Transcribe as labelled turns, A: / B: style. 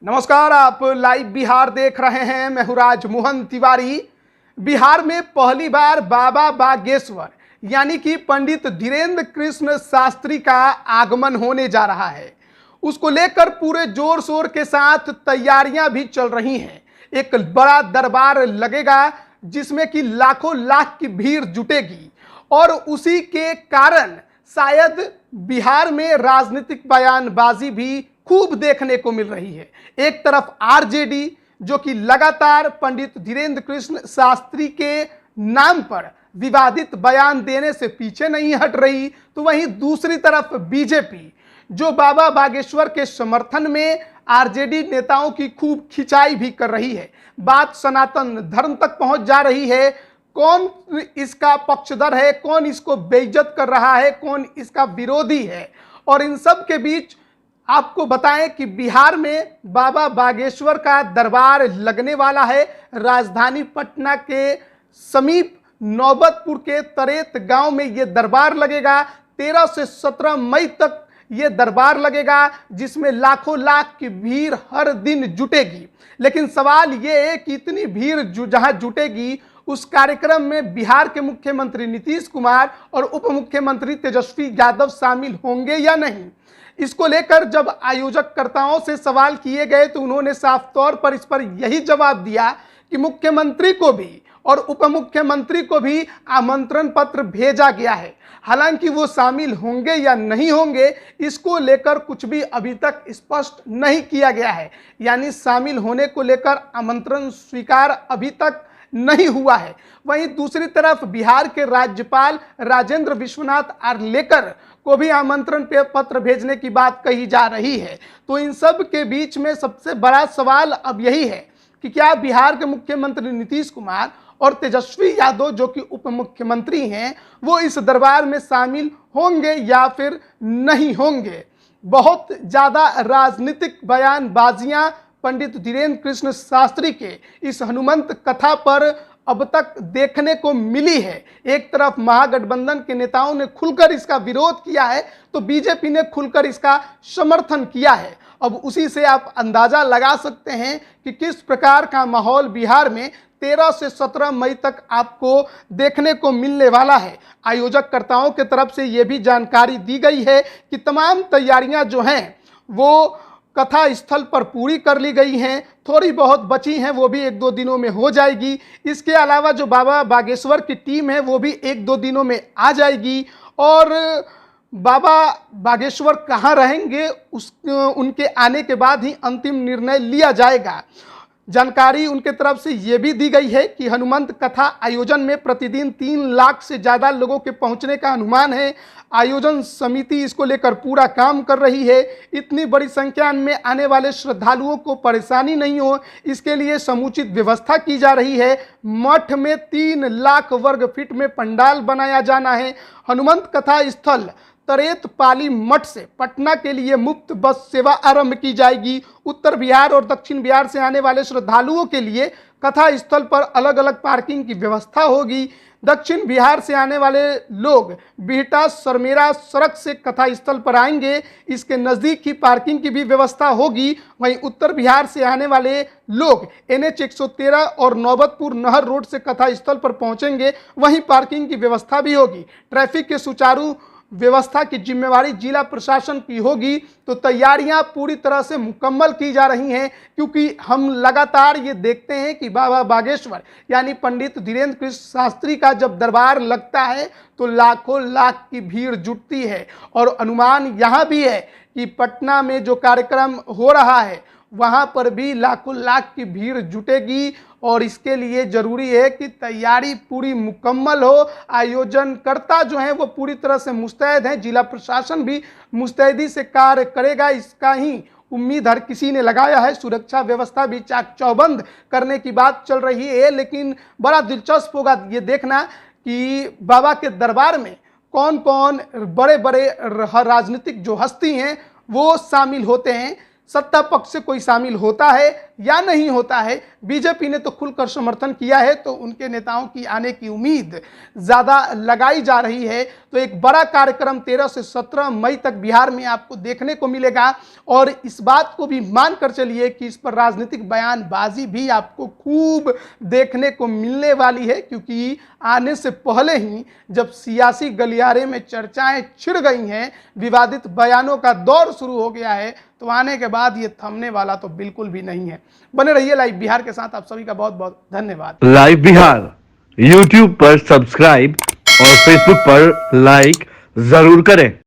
A: नमस्कार, आप लाइव बिहार देख रहे हैं। मैं हूं राजमोहन तिवारी। बिहार में पहली बार बाबा बागेश्वर यानी कि पंडित धीरेन्द्र कृष्ण शास्त्री का आगमन होने जा रहा है। उसको लेकर पूरे जोर शोर के साथ तैयारियां भी चल रही हैं। एक बड़ा दरबार लगेगा जिसमें कि लाखों लाख की भीड़ जुटेगी और उसी के कारण शायद बिहार में राजनीतिक बयानबाजी भी खूब देखने को मिल रही है। एक तरफ आरजेडी जो कि लगातार पंडित धीरेन्द्र कृष्ण शास्त्री के नाम पर विवादित बयान देने से पीछे नहीं हट रही, तो वहीं दूसरी तरफ बीजेपी जो बाबा बागेश्वर के समर्थन में आरजेडी नेताओं की खूब खिंचाई भी कर रही है। बात सनातन धर्म तक पहुंच जा रही है। कौन इसका पक्षधर है, कौन इसको बेइज्जत कर रहा है, कौन इसका विरोधी है। और इन सब के बीच आपको बताएं कि बिहार में बाबा बागेश्वर का दरबार लगने वाला है। राजधानी पटना के समीप नौबतपुर के तरेत गांव में ये दरबार लगेगा। 13 से 17 मई तक ये दरबार लगेगा जिसमें लाखों लाख की भीड़ हर दिन जुटेगी। लेकिन सवाल ये है कि इतनी भीड़ जहां जुटेगी उस कार्यक्रम में बिहार के मुख्यमंत्री नीतीश कुमार और उप मुख्यमंत्री तेजस्वी यादव शामिल होंगे या नहीं। इसको लेकर जब आयोजककर्ताओं से सवाल किए गए तो उन्होंने साफ तौर पर इस पर यही जवाब दिया कि मुख्यमंत्री को भी और उप मुख्यमंत्री को भी आमंत्रण पत्र भेजा गया है। हालांकि वो शामिल होंगे या नहीं होंगे इसको लेकर कुछ भी अभी तक स्पष्ट नहीं किया गया है। यानी शामिल होने को लेकर आमंत्रण स्वीकार अभी तक नहीं हुआ है। वहीं दूसरी तरफ बिहार के राज्यपाल राजेंद्र विश्वनाथ आर्लेकर को भी आमंत्रण पत्र भेजने की बात कही जा रही है। तो इन सब के बीच में सबसे बड़ा सवाल अब यही है कि क्या बिहार के मुख्यमंत्री नीतीश कुमार और तेजस्वी यादव जो कि उप मुख्यमंत्री हैं वो इस दरबार में शामिल होंगे या फिर नहीं होंगे। बहुत ज़्यादा राजनीतिक बयानबाजियां पंडित धीरेन्द्र कृष्ण शास्त्री के इस हनुमंत कथा पर अब तक देखने को मिली है। एक तरफ महागठबंधन के नेताओं ने खुलकर इसका विरोध किया है तो बीजेपी ने खुलकर इसका समर्थन किया है। अब उसी से आप अंदाजा लगा सकते हैं कि किस प्रकार का माहौल बिहार में 13 से 17 मई तक आपको देखने को मिलने वाला है। आयोजककर्ताओं की तरफ से ये भी जानकारी दी गई है कि तमाम तैयारियां जो हैं वो कथा स्थल पर पूरी कर ली गई हैं। थोड़ी बहुत बची हैं वो भी 1-2 दिनों में हो जाएगी। इसके अलावा जो बाबा बागेश्वर की टीम है वो भी 1-2 दिनों में आ जाएगी। और बाबा बागेश्वर कहाँ रहेंगे उनके आने के बाद ही अंतिम निर्णय लिया जाएगा। जानकारी उनके तरफ से ये भी दी गई है कि हनुमंत कथा आयोजन में प्रतिदिन 3 लाख से ज़्यादा लोगों के पहुंचने का अनुमान है। आयोजन समिति इसको लेकर पूरा काम कर रही है। इतनी बड़ी संख्या में आने वाले श्रद्धालुओं को परेशानी नहीं हो इसके लिए समुचित व्यवस्था की जा रही है। मठ में 3 लाख वर्ग फीट में पंडाल बनाया जाना है। हनुमंत कथा स्थल तरेत पाली मठ से पटना के लिए मुफ्त बस सेवा आरंभ की जाएगी। उत्तर बिहार और दक्षिण बिहार से आने वाले श्रद्धालुओं के लिए कथा स्थल पर अलग अलग पार्किंग की व्यवस्था होगी। दक्षिण बिहार से आने वाले लोग बिहटा सरमेरा सड़क से कथा स्थल पर आएंगे, इसके नज़दीक ही पार्किंग की भी व्यवस्था होगी। वहीं उत्तर बिहार से आने वाले लोग NH 113 और नौबतपुर नहर रोड से कथा स्थल पर पहुंचेंगे, वहीं पार्किंग की व्यवस्था भी होगी। ट्रैफिक के सुचारू व्यवस्था की जिम्मेवारी जिला प्रशासन की होगी। तो तैयारियां पूरी तरह से मुकम्मल की जा रही हैं क्योंकि हम लगातार ये देखते हैं कि बाबा बागेश्वर यानी पंडित धीरेन्द्र कृष्ण शास्त्री का जब दरबार लगता है तो लाखों लाख की भीड़ जुटती है। और अनुमान यहाँ भी है कि पटना में जो कार्यक्रम हो रहा है वहाँ पर भी लाखों लाख की भीड़ जुटेगी। और इसके लिए ज़रूरी है कि तैयारी पूरी मुकम्मल हो। आयोजनकर्ता जो हैं वो पूरी तरह से मुस्तैद हैं। जिला प्रशासन भी मुस्तैदी से कार्य करेगा, इसका ही उम्मीद हर किसी ने लगाया है। सुरक्षा व्यवस्था भी चाक चौबंद करने की बात चल रही है। लेकिन बड़ा दिलचस्प होगा ये देखना कि बाबा के दरबार में कौन कौन बड़े बड़े राजनीतिक जो हस्ती हैं वो शामिल होते हैं। सत्ता पक्ष से कोई शामिल होता है या नहीं होता है। बीजेपी ने तो खुलकर समर्थन किया है, तो उनके नेताओं की आने की उम्मीद ज़्यादा लगाई जा रही है। तो एक बड़ा कार्यक्रम 13 से 17 मई तक बिहार में आपको देखने को मिलेगा और इस बात को भी मान कर चलिए कि इस पर राजनीतिक बयानबाजी भी आपको खूब देखने को मिलने वाली है, क्योंकि आने से पहले ही जब सियासी गलियारे में चर्चाएं छिड़ गई हैं, विवादित बयानों का दौर शुरू हो गया है, तो आने के बाद ये थमने वाला तो बिल्कुल भी नहीं है। बने रहिए लाइव बिहार के साथ। आप सभी का बहुत बहुत धन्यवाद।
B: लाइव बिहार यूट्यूब पर सब्सक्राइब और फेसबुक पर लाइक जरूर करें।